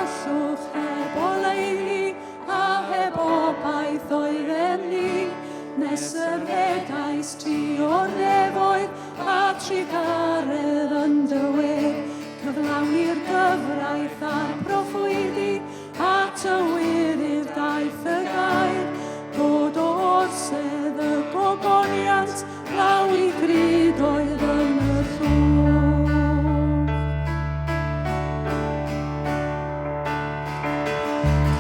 gallwch heb o leili a heb obaith o'i reni, nes y rhedais ti o nefoedd a trigaredd yn dy we. Cyflawni'r gyfraith a'r proffwydi a tywyrydd daeth y gair, dod o orsedd y gogoniant law I gryd oedd yn y llwch.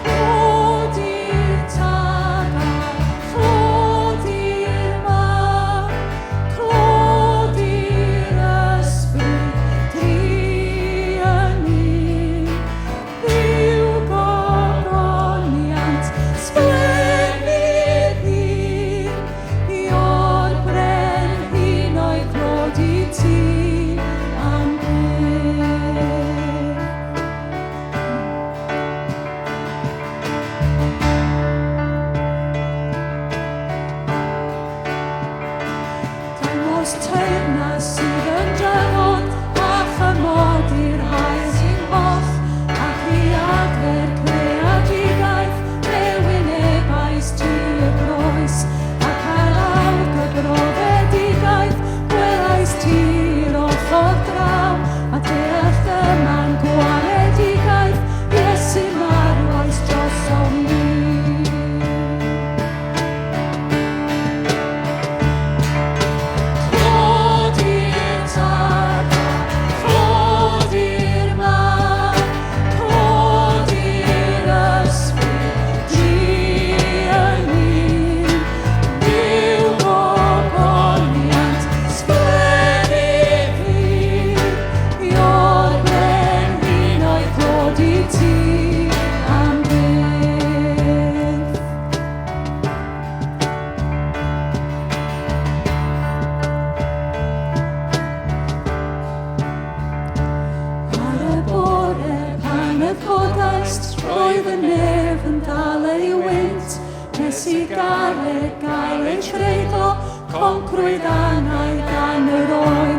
Clodi'r tad a clodi'r mar, clodi'r ysbryd dri yn un, ddiw gogoniant sblennydd un, I o'r brenhin o'i clodi ti am byth. Dangos teyrnas sydd yn drafod a chymod i'r hael sy'n holl, ac I adfer creadigaeth rewynebais ti y groes, ac ar awr gyfrofedigaeth gwelais ti'r ochr draw, a deall dyma'n gwaredigaeth Iesu marwais drosom ni. Clodi'r tad a clodi'r mar, clodi'r ysbryd dri yn un, ddiw gogoniant sblennydd un, I o'r brenhin o'i clodi ti am byth. Ar y bore pan y codais, roedd y nef yn dal ei wynt, nes I gael ei treiglo, concrwydd anau gan yr oen.